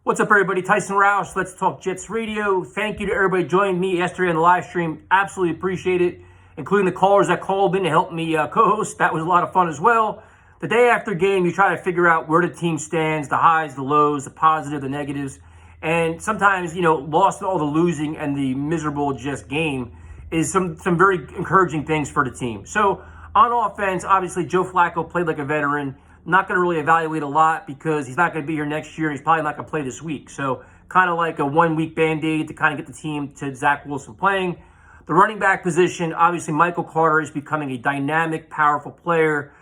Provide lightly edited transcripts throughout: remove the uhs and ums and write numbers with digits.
What's up, everybody? Tyson Roush, Let's Talk Jets Radio. Thank you to everybody joining me yesterday on the live stream. Absolutely appreciate it, including the callers that called in to help me co-host. That was a lot of fun as well. The day after game, you try to figure out where the team stands, the highs, the lows, the positive, the negatives. And sometimes, lost in all the losing and the miserable just game is some very encouraging things for the team. So on offense, obviously, Joe Flacco played like a veteran. Not going to really evaluate a lot because he's not going to be here next year and he's probably not going to play this week. So kind of like a 1 week Band-Aid to kind of get the team to Zach Wilson playing. The running back position, obviously Michael Carter is becoming a dynamic, powerful player.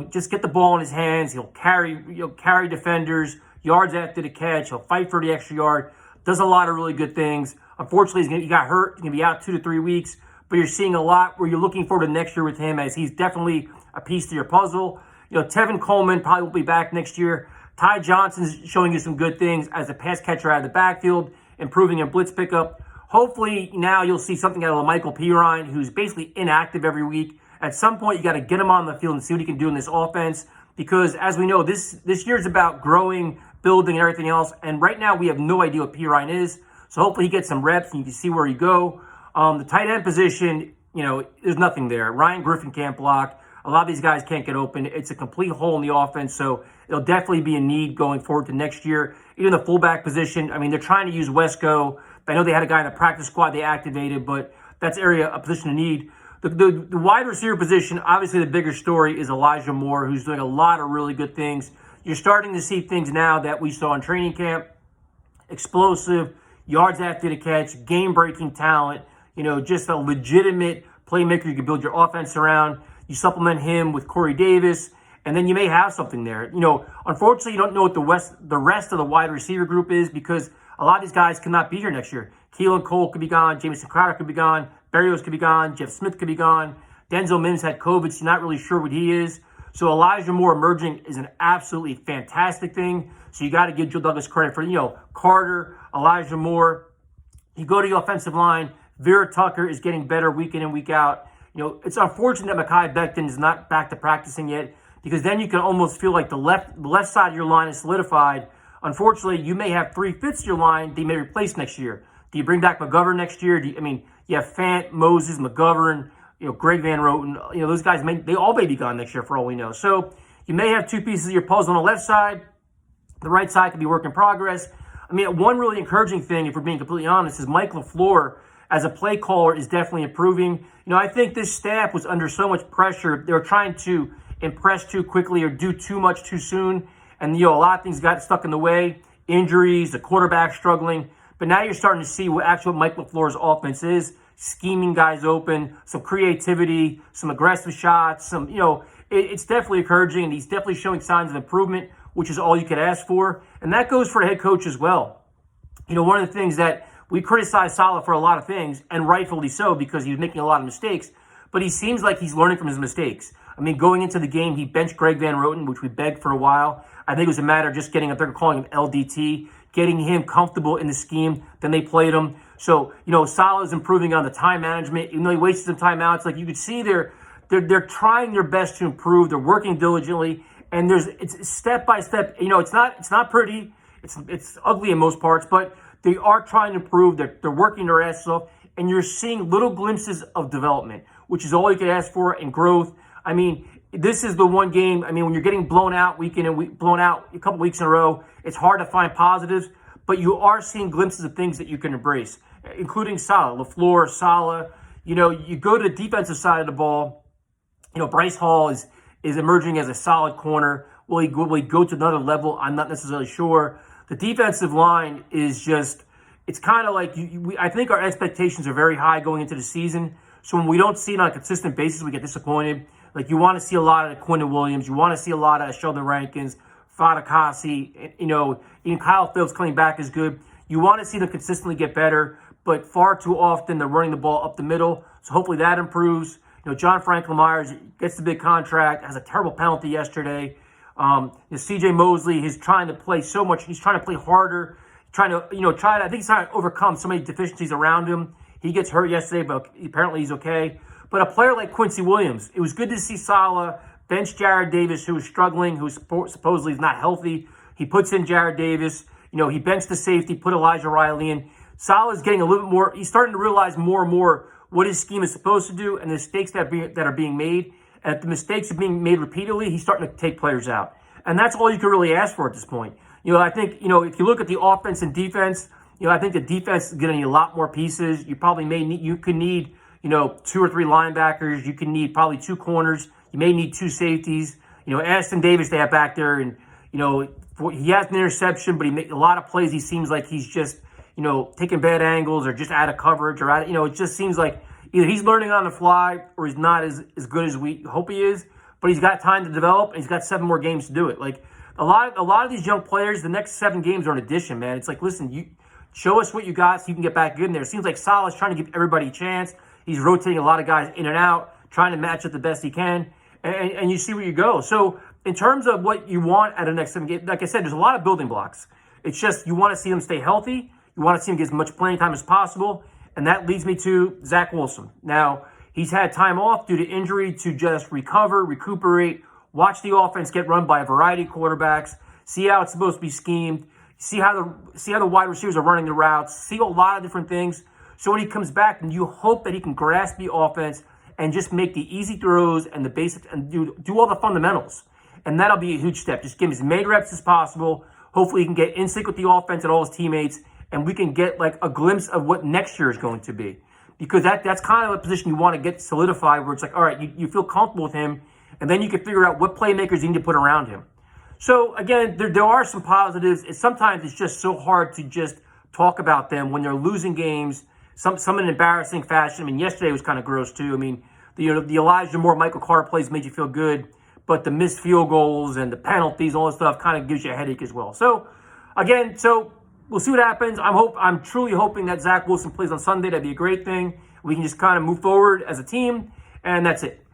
Just get the ball in his hands. He'll carry defenders, yards after the catch. He'll fight for the extra yard. Does a lot of really good things. Unfortunately, he got hurt. He's going to be out 2 to 3 weeks. But you're seeing a lot where you're looking forward to next year with him as he's definitely a piece to your puzzle. Tevin Coleman probably will be back next year. Ty Johnson's showing you some good things as a pass catcher out of the backfield, improving in blitz pickup. Hopefully now you'll see something out of Michael Pirine, who's basically inactive every week. At some point, you got to get him on the field and see what he can do in this offense because, as we know, this year is about growing, building, and everything else. And right now, we have no idea what Pirine is. So hopefully he gets some reps and you can see where you go. The tight end position, there's nothing there. Ryan Griffin can't block. A lot of these guys can't get open. It's a complete hole in the offense, so it'll definitely be a need going forward to next year. Even the fullback position, they're trying to use Wesco. I know they had a guy in the practice squad they activated, but that's a position of need. The wide receiver position, obviously the bigger story is Elijah Moore, who's doing a lot of really good things. You're starting to see things now that we saw in training camp. Explosive, yards after the catch, game-breaking talent, just a legitimate playmaker you can build your offense around. You supplement him with Corey Davis, and then you may have something there. Unfortunately, you don't know what the rest of the wide receiver group is because a lot of these guys cannot be here next year. Keelan Cole could be gone. Jamison Crowder could be gone. Berrios could be gone. Jeff Smith could be gone. Denzel Mims had COVID, so you're not really sure what he is. So Elijah Moore emerging is an absolutely fantastic thing. So you got to give Joe Douglas credit for, Carter, Elijah Moore. You go to the offensive line. Vera Tucker is getting better week in and week out. It's unfortunate that Mekhi Becton is not back to practicing yet because then you can almost feel like the left side of your line is solidified. Unfortunately, you may have 3/5 of your line they may replace next year. Do you bring back McGovern next year? You have Fant, Moses, McGovern, Greg Van Roten. Those guys, they all may be gone next year for all we know. So you may have 2 pieces of your puzzle on the left side. The right side could be work in progress. One really encouraging thing, if we're being completely honest, is Mike LaFleur as a play caller is definitely improving. I think this staff was under so much pressure. They were trying to impress too quickly or do too much too soon. And, a lot of things got stuck in the way. Injuries, the quarterback struggling. But now you're starting to see what Mike LaFleur's offense is. Scheming guys open, some creativity, some aggressive shots. It's definitely encouraging. And he's definitely showing signs of improvement, which is all you could ask for. And that goes for the head coach as well. One of the things that we criticize Saleh for a lot of things, and rightfully so because he was making a lot of mistakes, but he seems like he's learning from his mistakes. Going into the game, he benched Greg Van Roten, which we begged for a while. I think it was a matter of just getting up there, calling him LDT, getting him comfortable in the scheme. Then they played him. So, Saleh is improving on the time management. Even though he wasted some timeouts, like you could see they're trying their best to improve. They're working diligently, and it's step by step. It's not pretty. It's ugly in most parts, but they are trying to improve. They're working their asses off, and you're seeing little glimpses of development, which is all you can ask for, and growth. This is the one game. When you're getting blown out blown out a couple weeks in a row, it's hard to find positives, but you are seeing glimpses of things that you can embrace, including Saleh, LaFleur, Saleh. You go to the defensive side of the ball. Bryce Hall is emerging as a solid corner. Will he go to another level? I'm not necessarily sure. The defensive line is just, it's kind of like, I think our expectations are very high going into the season. So when we don't see it on a consistent basis, we get disappointed. Like you want to see a lot of Quinton Williams. You want to see a lot of Sheldon Rankins, Fatukasi, even Kyle Phillips coming back is good. You want to see them consistently get better, but far too often they're running the ball up the middle. So hopefully that improves. John Franklin Myers gets the big contract, has a terrible penalty yesterday. CJ Mosley, he's trying to play so much. He's trying to play harder, I think he's trying to overcome so many deficiencies around him. He gets hurt yesterday, but apparently he's okay. But a player like Quincy Williams, it was good to see Saleh bench Jarrad Davis, who was struggling, who supposedly is not healthy. He puts in Jarrad Davis. he benched the safety, put Elijah Riley in. Saleh's getting a little bit more. He's starting to realize more and more what his scheme is supposed to do and the mistakes that are being made. And if the mistakes are being made repeatedly, he's starting to take players out. And that's all you can really ask for at this point. I think, if you look at the offense and defense, I think the defense is going to need a lot more pieces. You could need, 2 or 3 linebackers. You can need probably 2 corners. You may need 2 safeties. Aston Davis they have back there, and, he has an interception, but he makes a lot of plays. He seems like he's just, taking bad angles or just out of coverage or it just seems like either he's learning on the fly or he's not as good as we hope he is, but he's got time to develop and he's got 7 more games to do it. Like a lot of these young players, the next 7 games are an addition, man. It's like, listen, you show us what you got so you can get back good in there. It seems like Saleh's trying to give everybody a chance. He's rotating a lot of guys in and out, trying to match up the best he can, and you see where you go. So in terms of what you want out of the next 7 games, like I said, there's a lot of building blocks. It's just you want to see them stay healthy. You want to see him get as much playing time as possible. And that leads me to Zach Wilson. Now, he's had time off due to injury to just recuperate, watch the offense get run by a variety of quarterbacks, see how it's supposed to be schemed, see how the wide receivers are running the routes, see a lot of different things. So when he comes back, and you hope that he can grasp the offense and just make the easy throws and the basics and do all the fundamentals. And that'll be a huge step. Just give him as many reps as possible. Hopefully he can get in sync with the offense and all his teammates, and we can get like a glimpse of what next year is going to be. Because that's kind of a position you want to get solidified where it's like, all right, you feel comfortable with him, and then you can figure out what playmakers you need to put around him. So, again, there are some positives. Sometimes it's just so hard to just talk about them when they're losing games, some in an embarrassing fashion. I mean, yesterday was kind of gross, too. I mean, the Elijah Moore, Michael Carter plays made you feel good, but the missed field goals and the penalties and all that stuff kind of gives you a headache as well. So, again, we'll see what happens. I'm truly hoping that Zach Wilson plays on Sunday. That'd be a great thing. We can just kind of move forward as a team, and that's it.